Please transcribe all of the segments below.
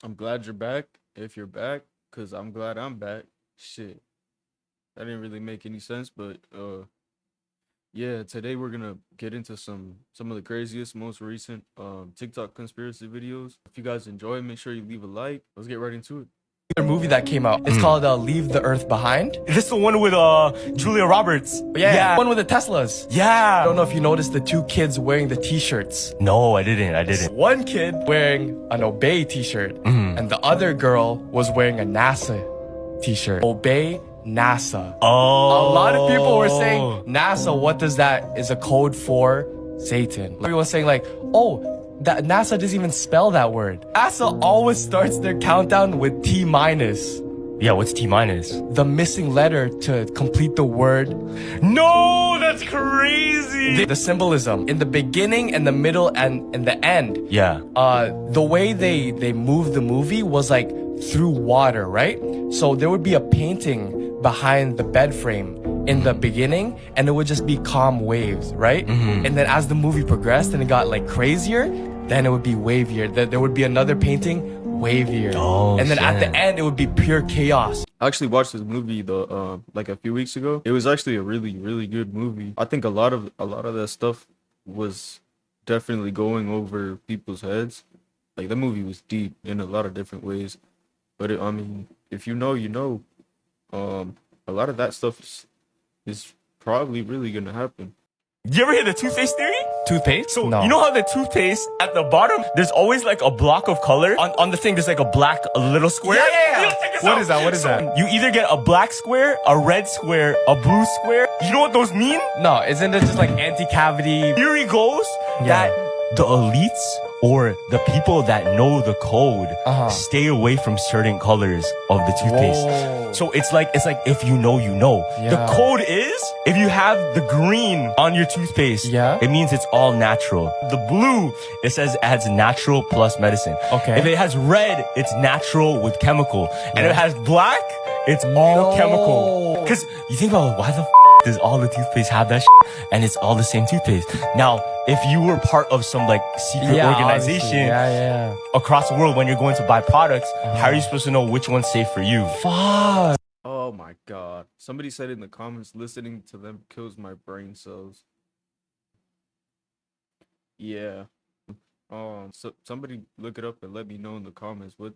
I'm glad you're back. If you're back, cause I'm glad I'm back. Shit, that didn't really make any sense, but yeah. Today we're gonna get into some of the craziest, most recent TikTok conspiracy videos. If you guys enjoy, make sure you leave a like. Let's get right into it. Movie that came out. It's called Leave the Earth Behind. This is the one with Julia Roberts. Yeah. One with the Teslas. Yeah. I don't know if you noticed the two kids wearing the t-shirts. No, I didn't. One kid wearing an Obey t-shirt, and the other girl was wearing a NASA t-shirt. Obey NASA. Oh. A lot of people were saying, NASA, what does that? Is a code for Satan. Everyone was saying like, oh, that NASA doesn't even spell that word. NASA always starts their countdown with T minus. Yeah, what's T minus? The missing letter to complete the word. No, that's crazy. The symbolism in the beginning and the middle and in the end. Yeah. The way they moved the movie was like through water, right? So there would be a painting behind the bed frame in the beginning, and it would just be calm waves, right? And then as the movie progressed and it got like crazier, then it would be wavier. There would be another painting, wavier. Oh, and then at the shit. end, it would be pure chaos. I actually watched this movie like a few weeks ago. It was actually a really good movie. I think a lot of that stuff was definitely going over people's heads. Like the movie was deep in a lot of different ways. But I mean, if you know, you know. A lot of that stuff is probably really gonna happen. You ever hear the toothpaste theory? Toothpaste? So No. you know how the toothpaste at the bottom, there's always like a block of color on the thing. There's like a black little square. Yeah. Yo, check this What out. is that? What is So that? You either get a black square, a red square, a blue square. You know what those mean? No, isn't it just like anti-cavity? Theory goes Yeah. that the elites or the people that know the code stay away from certain colors of the toothpaste. Whoa. So it's like if you know, you know. Yeah. The code is if you have the green on your toothpaste, Yeah. it means it's all natural. The blue, it says adds natural plus medicine. Okay. If it has red, it's natural with chemical. And if it has black, it's all No. chemical. Cause you think about why the does all the toothpaste have that and it's all the same toothpaste. Now, if you were part of some like secret organization obviously. Yeah. across the world when you're going to buy products, how are you supposed to know which one's safe for you? Fuck. Oh my god. Somebody said in the comments, listening to them kills my brain cells. Yeah. So somebody look it up and let me know in the comments what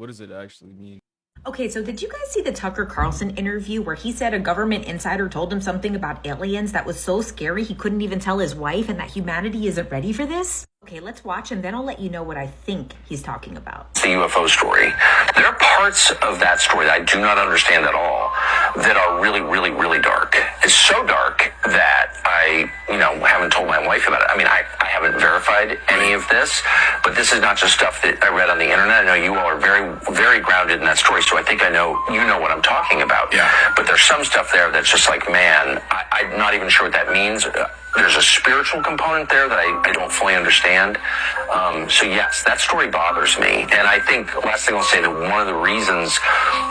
does it actually mean? Okay, so did you guys see the Tucker Carlson interview where he said a government insider told him something about aliens that was so scary he couldn't even tell his wife and that humanity isn't ready for this? Okay, let's watch and then I'll let you know what I think he's talking about. The UFO story. There are parts of that story that I do not understand at all that are really dark. It's so dark that I, haven't told my wife about it. I mean, I haven't verified any of this, but this is not just stuff that I read on the internet. I know you all are very grounded in that story, so I think I know, you know what I'm talking about. Yeah. But there's some stuff there that's just like, man, I'm not even sure what that means. There's a spiritual component there that I don't fully understand. So yes, that story bothers me. And I think, last thing I'll say, that one of the reasons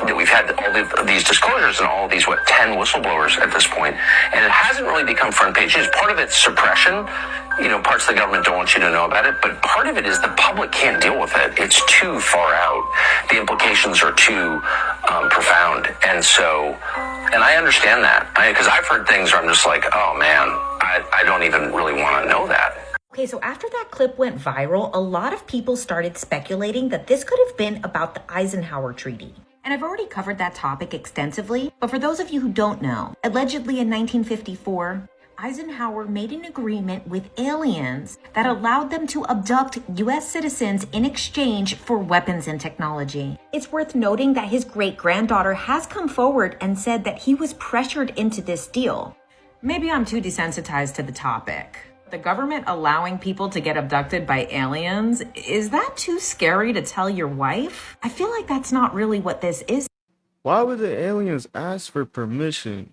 that we've had all these disclosures and all these, 10 whistleblowers at this point, and it hasn't really become front page news. Part of it's suppression. Parts of the government don't want you to know about it, but part of it is the public can't deal with it. It's too far out. The implications are too profound. And I understand that. Because I've heard things where I'm just like, oh man, I don't even really want to know that. Okay, so after that clip went viral, a lot of people started speculating that this could have been about the Eisenhower Treaty. And I've already covered that topic extensively, but for those of you who don't know, allegedly in 1954, Eisenhower made an agreement with aliens that allowed them to abduct US citizens in exchange for weapons and technology. It's worth noting that his great-granddaughter has come forward and said that he was pressured into this deal. Maybe I'm too desensitized to the topic. The government allowing people to get abducted by aliens, is that too scary to tell your wife? I feel like that's not really what this is. Why would the aliens ask for permission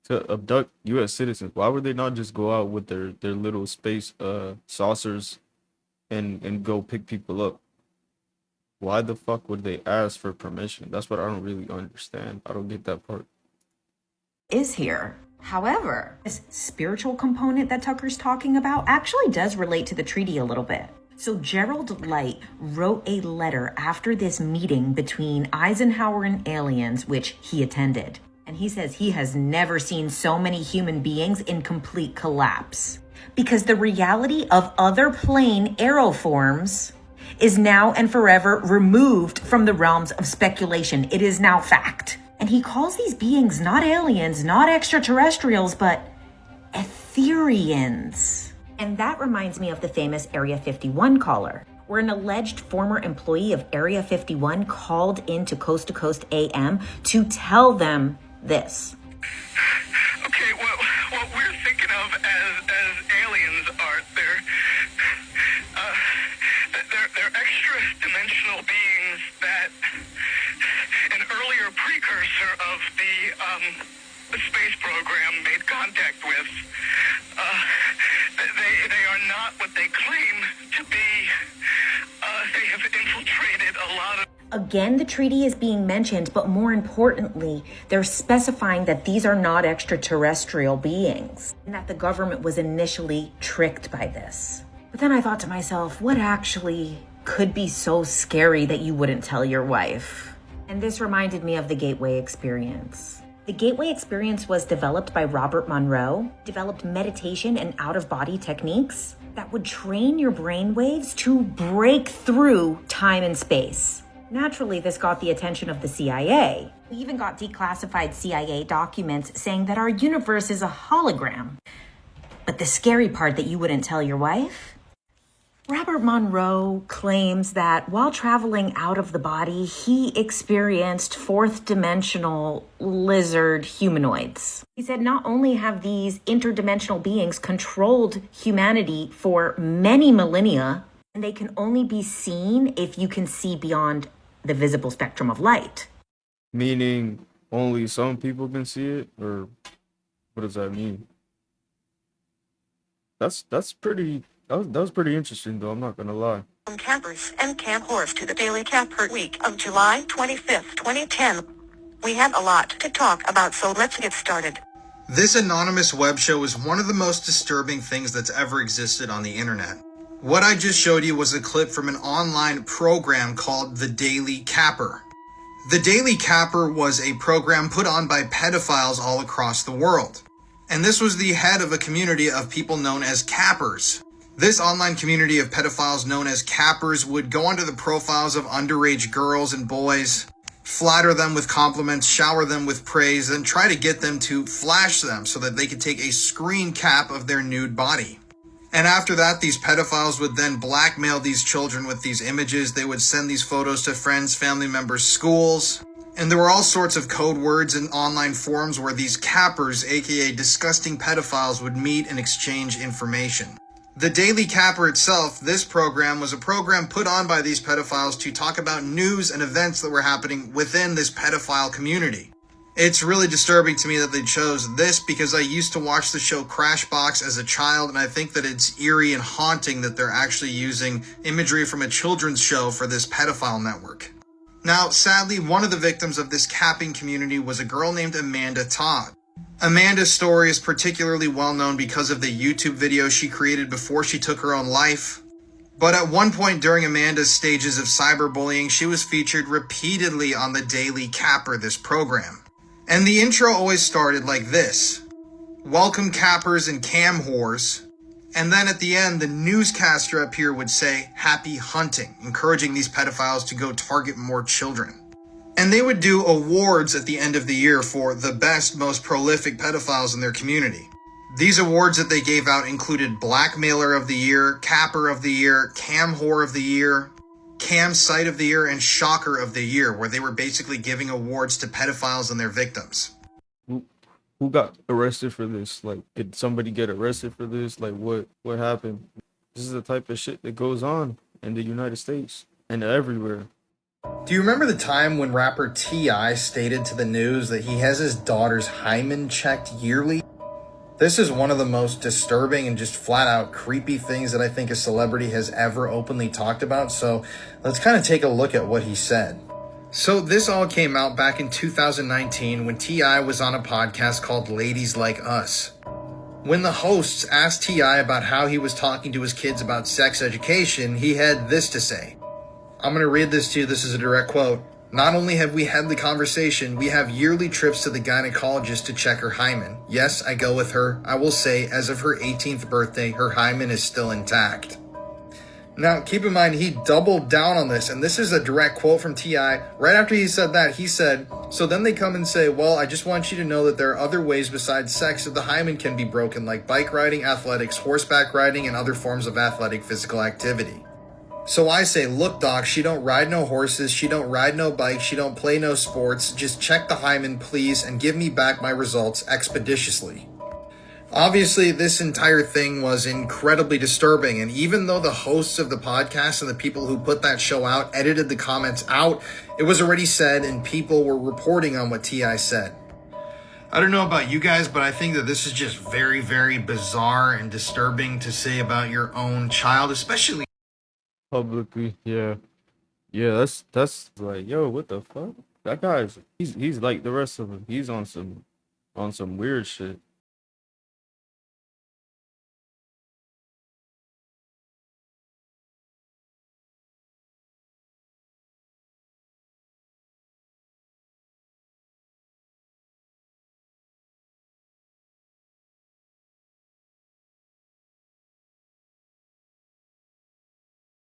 to abduct US citizens? Why would they not just go out with their little space saucers and go pick people up? Why the fuck would they ask for permission? That's what I don't really understand. I don't get that part. Is here. However, this spiritual component that Tucker's talking about actually does relate to the treaty a little bit. So Gerald Light wrote a letter after this meeting between Eisenhower and aliens, which he attended. And he says he has never seen so many human beings in complete collapse. Because the reality of other plane aeroforms is now and forever removed from the realms of speculation. It is now fact. And he calls these beings not aliens, not extraterrestrials, but Etherians. And that reminds me of the famous Area 51 caller, where an alleged former employee of Area 51 called into Coast to Coast AM to tell them this. Okay, well, what we're thinking of as aliens are they're extra dimensional beings that an earlier precursor of the space program made contact with. They are not what they claim to be. They have infiltrated a lot of... Again, the treaty is being mentioned, but more importantly, they're specifying that these are not extraterrestrial beings, and that the government was initially tricked by this. But then I thought to myself, what actually could be so scary that you wouldn't tell your wife? And this reminded me of the Gateway Experience. The Gateway Experience was developed by Robert Monroe, developed meditation and out-of-body techniques that would train your brainwaves to break through time and space. Naturally, this got the attention of the CIA. We even got declassified CIA documents saying that our universe is a hologram. But the scary part that you wouldn't tell your wife? Robert Monroe claims that while traveling out of the body, he experienced fourth-dimensional lizard humanoids. He said not only have these interdimensional beings controlled humanity for many millennia, and they can only be seen if you can see beyond the visible spectrum of light. Meaning only some people can see it, or what does that mean? That's pretty. That was pretty interesting, though. I'm not gonna lie. From campers and camp whores to the daily camper week of July 25th, 2010. We have a lot to talk about, so let's get started. This anonymous web show is one of the most disturbing things that's ever existed on the internet. What I just showed you was a clip from an online program called The Daily Capper. The Daily Capper was a program put on by pedophiles all across the world. And this was the head of a community of people known as cappers. This online community of pedophiles known as cappers would go onto the profiles of underage girls and boys, flatter them with compliments, shower them with praise, and try to get them to flash them so that they could take a screen cap of their nude body. And after that, these pedophiles would then blackmail these children with these images. They would send these photos to friends, family members, schools. And there were all sorts of code words and online forums where these cappers, aka disgusting pedophiles, would meet and exchange information. The Daily Capper itself, this program, was a program put on by these pedophiles to talk about news and events that were happening within this pedophile community. It's really disturbing to me that they chose this because I used to watch the show Crashbox as a child, and I think that it's eerie and haunting that they're actually using imagery from a children's show for this pedophile network. Now, sadly, one of the victims of this capping community was a girl named Amanda Todd. Amanda's story is particularly well known because of the YouTube video she created before she took her own life. But at one point during Amanda's stages of cyberbullying, she was featured repeatedly on the Daily Capper, this program. And the intro always started like this: "Welcome cappers and cam whores." And then at the end, the newscaster up here would say, "Happy hunting," encouraging these pedophiles to go target more children. And they would do awards at the end of the year for the best, most prolific pedophiles in their community. These awards that they gave out included Blackmailer of the Year, Capper of the Year, Cam Whore of the Year, Cam Site of the Year, and Shocker of the Year, where they were basically giving awards to pedophiles and their victims. Who got arrested for this? Like, did somebody get arrested for this? Like, what happened? This is the type of shit that goes on in the United States and everywhere. Do you remember the time when rapper T.I. stated to the news that he has his daughter's hymen checked yearly? This is one of the most disturbing and just flat out creepy things that I think a celebrity has ever openly talked about, so let's kind of take a look at what he said. So this all came out back in 2019 when T.I. was on a podcast called Ladies Like Us. When the hosts asked T.I. about how he was talking to his kids about sex education, he had this to say. I'm going to read this to you. This is a direct quote. Not only have we had the conversation, we have yearly trips to the gynecologist to check her hymen. Yes, I go with her. I will say, as of her 18th birthday, her hymen is still intact. Now, keep in mind, he doubled down on this, and this is a direct quote from T.I. Right after he said that, he said, so then they come and say, well, I just want you to know that there are other ways besides sex that the hymen can be broken, like bike riding, athletics, horseback riding, and other forms of athletic physical activity. So I say, look, doc, she don't ride no horses, she don't ride no bikes, she don't play no sports. Just check the hymen, please, and give me back my results expeditiously. Obviously, this entire thing was incredibly disturbing, and even though the hosts of the podcast and the people who put that show out edited the comments out, it was already said and people were reporting on what T.I. said. I don't know about you guys, but I think that this is just very, very bizarre and disturbing to say about your own child, especially Publicly, yeah. Yeah, that's like, yo, what the fuck? That guy's he's like the rest of them. He's on some weird shit.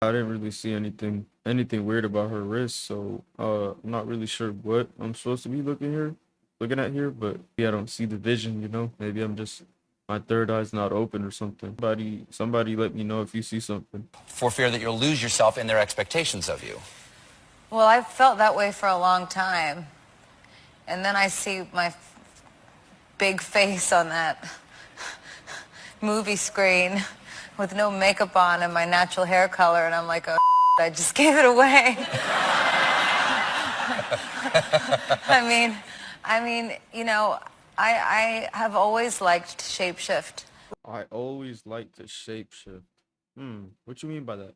I didn't really see anything weird about her wrist, so I'm not really sure what I'm supposed to be looking at here, but yeah, I don't see the vision, you know? Maybe I'm just my third eye's not open or something. Somebody let me know if you see something. For fear that you'll lose yourself in their expectations of you. Well, I've felt that way for a long time. And then I see my big face on that movie screen with no makeup on and my natural hair color, and I'm like, oh, I just gave it away. I mean, you know, I have always liked shapeshift. I always like to shapeshift. What you mean by that?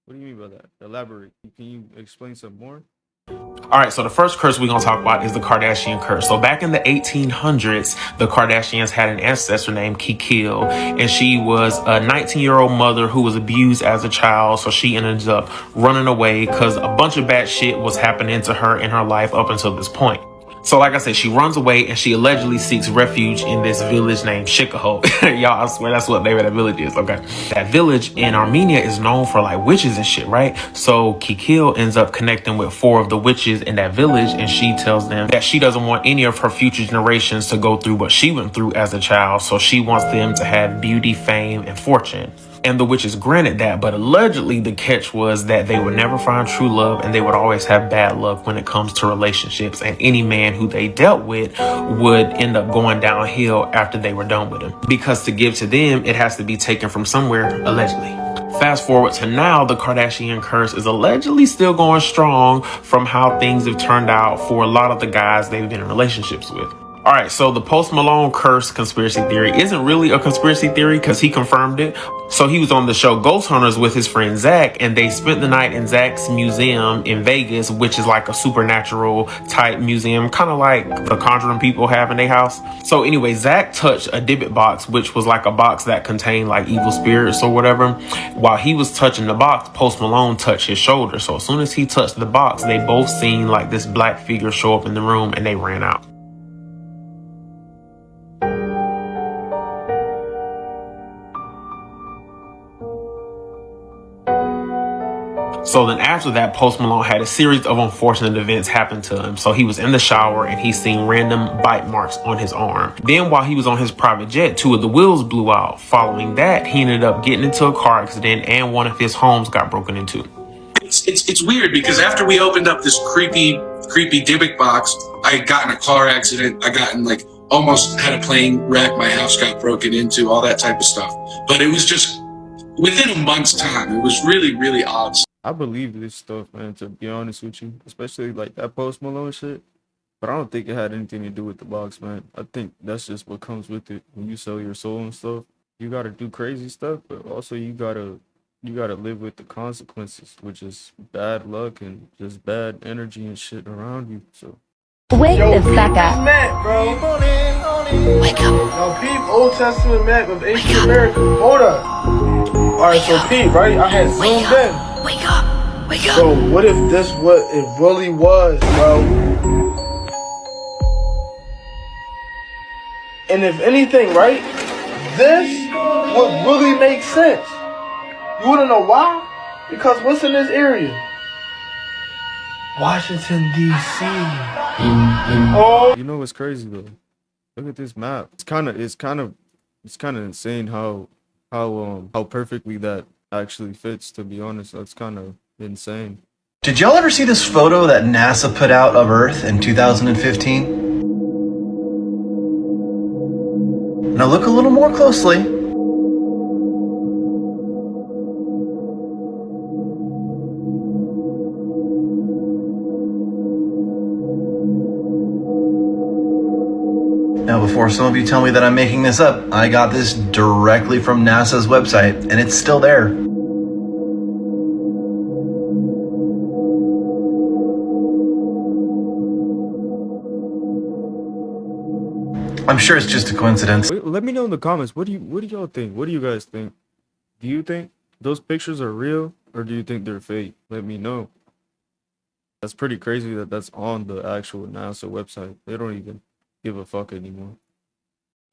What do you mean by that? Elaborate. Can you explain some more? All right, so the first curse we're going to talk about is the Kardashian curse. So back in the 1800s, the Kardashians had an ancestor named Kikil, and she was a 19-year-old mother who was abused as a child. So she ended up running away because a bunch of bad shit was happening to her in her life up until this point. So like I said, she runs away and she allegedly seeks refuge in this village named Shikaho. Y'all, I swear that's what the name of that village is, okay? That village in Armenia is known for like witches and shit, right? So Kikil ends up connecting with 4 of the witches in that village, and she tells them that she doesn't want any of her future generations to go through what she went through as a child. So she wants them to have beauty, fame, and fortune. And the witches granted that, but allegedly the catch was that they would never find true love and they would always have bad luck when it comes to relationships, and any man who they dealt with would end up going downhill after they were done with him, because to give to them it has to be taken from somewhere, allegedly. Fast forward to now, the Kardashian curse is allegedly still going strong from how things have turned out for a lot of the guys they've been in relationships with. All right, so the Post Malone curse conspiracy theory isn't really a conspiracy theory because he confirmed it. So he was on the show Ghost Hunters with his friend Zach, and they spent the night in Zach's museum in Vegas, which is like a supernatural type museum, kind of like the Conjuring people have in their house. So anyway, Zach touched a Dybbuk box, which was like a box that contained like evil spirits or whatever. While he was touching the box, Post Malone touched his shoulder. So as soon as he touched the box, they both seen like this black figure show up in the room, and they ran out. So then after that, Post Malone had a series of unfortunate events happen to him. So he was in the shower and he seen random bite marks on his arm. Then while he was on his private jet, 2 of the wheels blew out. Following that, he ended up getting into a car accident and one of his homes got broken into. It's weird because after we opened up this creepy Dybbuk box, I got in a car accident. I got in like almost had a plane wreck. My house got broken into, all that type of stuff. But it was just within a month's time. It was really, really odd. I believe this stuff, man, to be honest with you, especially like that Post Malone shit. But I don't think it had anything to do with the box, man. I think that's just what comes with it when you sell your soul and stuff. You gotta do crazy stuff, but also you gotta live with the consequences, which is bad luck and just bad energy and shit around you. So Wake the fuck This up. map, bro. Wake up. Now, peep Old Testament map of ancient America. Hold up. Alright, so peep, right? I had zoomed in. Wake up. Wake up. So, what if this what it really was, bro? And if anything, right? This would really make sense. You wanna know why? Because what's in this area? Washington, D.C. Oh. You know what's crazy though? Look at this map. It's kind of insane how perfectly that actually fits. To be honest, that's kind of insane. Did y'all ever see this photo that NASA put out of Earth in 2015? Now look a little more closely. Now, before some of you tell me that I'm making this up, I got this directly from NASA's website, and it's still there. I'm sure it's just a coincidence. Wait, let me know in the comments. What do y'all think? What do you guys think? Do you think those pictures are real, or do you think they're fake? Let me know. That's pretty crazy that that's on the actual NASA website. They don't even give a fuck anymore.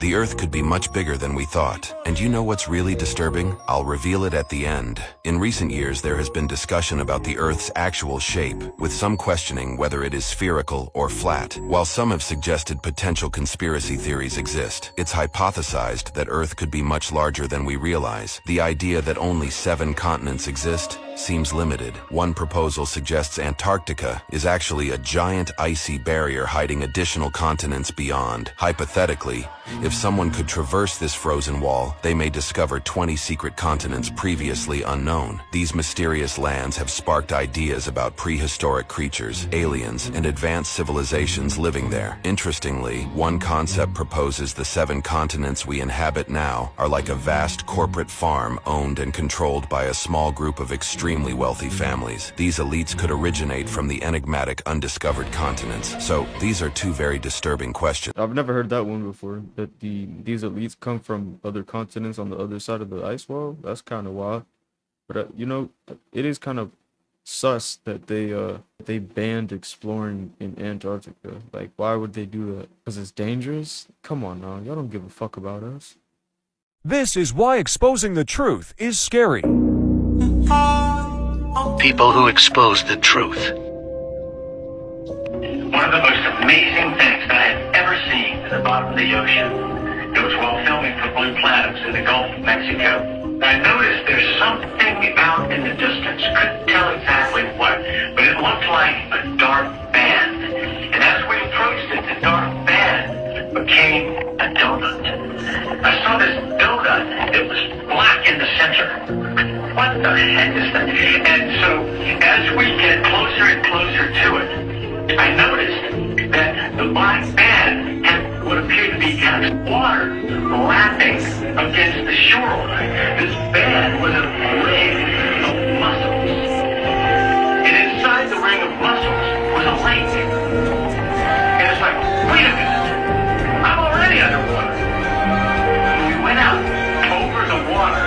The Earth could be much bigger than we thought. And you know what's really disturbing? I'll reveal it at the end. In recent years, there has been discussion about the Earth's actual shape, with some questioning whether it is spherical or flat. While some have suggested potential conspiracy theories exist, it's hypothesized that Earth could be much larger than we realize. The idea that only 7 continents exist seems limited. One proposal suggests Antarctica is actually a giant icy barrier hiding additional continents beyond. Hypothetically, if someone could traverse this frozen wall, they may discover 20 secret continents previously unknown. These mysterious lands have sparked ideas about prehistoric creatures, aliens, and advanced civilizations living there. Interestingly, one concept proposes the 7 continents we inhabit now are like a vast corporate farm owned and controlled by a small group of extremely wealthy families. These elites could originate from the enigmatic undiscovered continents. So these are 2 very disturbing questions. I've never heard that one before. That these elites come from other continents on the other side of the ice wall. That's kind of wild. But you know, it is kind of sus that they banned exploring in Antarctica. Like, why would they do that? Because it's dangerous? Come on now, y'all don't give a fuck about us. This is why exposing the truth is scary. People who expose the truth. One of the most amazing things that I have ever seen at the bottom of the ocean. It was while filming for Blue Planets in the Gulf of Mexico. I noticed there's something out in the distance. Couldn't tell exactly what, but it looked like a dark band. And as we approached it, the dark band became a donut. I saw this donut. It was black in the center. What the heck is that? And so, as we get closer and closer to it, I noticed that the black band had what appeared to be kind of water lapping against the shoreline. This band was a ring of mussels. And inside the ring of mussels was a lake. And it's like, wait a minute, I'm already underwater. We went out over the water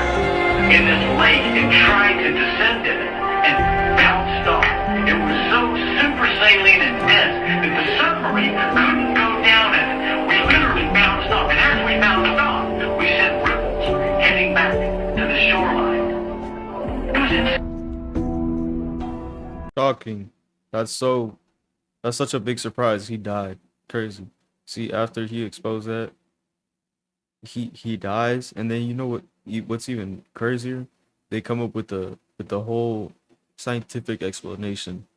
in this lake and tried to descend in it and bounced off. It was so super saline and dense that the submarine couldn't go down in it. We literally bounced off, and as we bounced off, we sent ripples heading back to the shoreline. It was insane. Shocking. That's such a big surprise. He died. Crazy. See, after he exposed that, he dies, and then you know what's even crazier? They come up with the whole scientific explanation.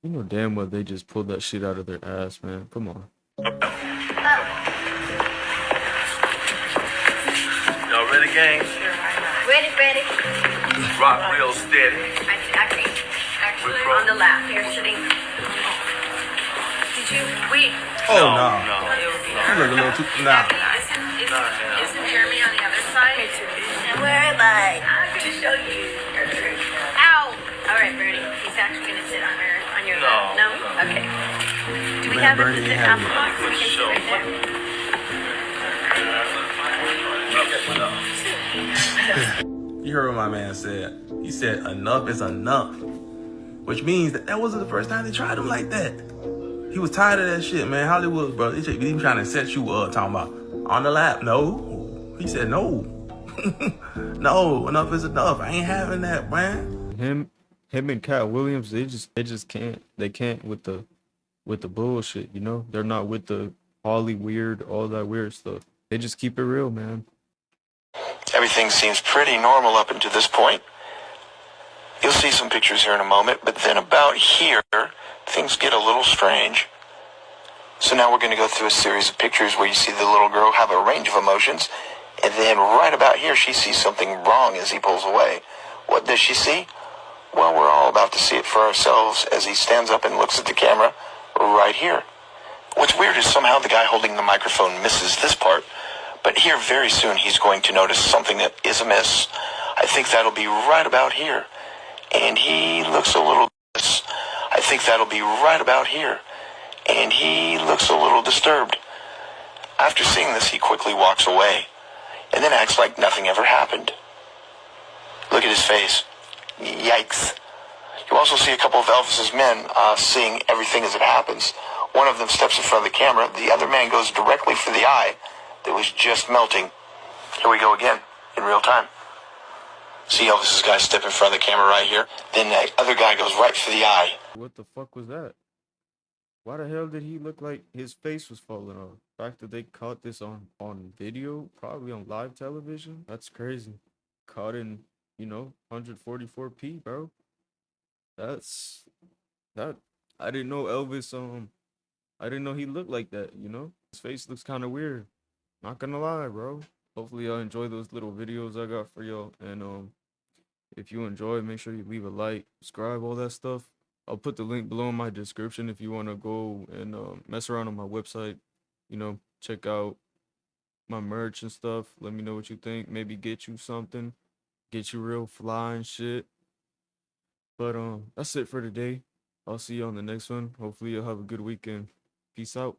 You know damn well they just pulled that shit out of their ass, man. Come on. Y'all ready, gang? Ready. Rock real steady. Actually, on the left. You're sitting. Did you? Wait. Oh, no. You look a little too... Nah. Isn't Jeremy on the other side? Where am I? I'm going to show you. Ow! All right, Bernie. He's actually going to sit on your lap. No? Okay. Do we man, Bernie ain't having it. You heard what my man said. He said enough is enough. Which means that wasn't the first time they tried him like that. He was tired of that shit, man. Hollywood, bro. They even trying to set you up, talking about on the lap. No. He said no. No, enough is enough. I ain't having that, man. Him and Cat Williams, they just can't. They can't with the bullshit, you know? They're not with the Holly weird, all that weird stuff. They just keep it real, man. Everything seems pretty normal up until this point. You'll see some pictures here in a moment, but then about here, things get a little strange. So now we're going to go through a series of pictures where you see the little girl have a range of emotions, and then right about here, she sees something wrong as he pulls away. What does she see? Well, we're all about to see it for ourselves as he stands up and looks at the camera right here. What's weird is somehow the guy holding the microphone misses this part, but here very soon he's going to notice something that is amiss. I think that'll be right about here. And he looks a little... I think that'll be right about here. And he looks a little disturbed. After seeing this, he quickly walks away, and then acts like nothing ever happened. Look at his face. Yikes. You also see a couple of Elvis's men seeing everything as it happens. One of them steps in front of the camera. The other man goes directly for the eye that was just melting. Here we go again, in real time. See Elvis's guy step in front of the camera right here. Then the other guy goes right for the eye. What the fuck was that? Why the hell did he look like his face was falling off? The fact that they caught this on video, probably on live television, that's crazy. Caught in, 144p, bro. That I didn't know Elvis I didn't know he looked like that, His face looks kind of weird. Not gonna lie, bro. Hopefully y'all enjoy those little videos I got for y'all, and if you enjoy, make sure you leave a like, subscribe, all that stuff. I'll put the link below in my description if you want to go and mess around on my website, check out my merch and stuff. Let me know what you think. Maybe get you something, get you real fly and shit. But that's it for today. I'll see you on the next one. Hopefully you'll have a good weekend. Peace out.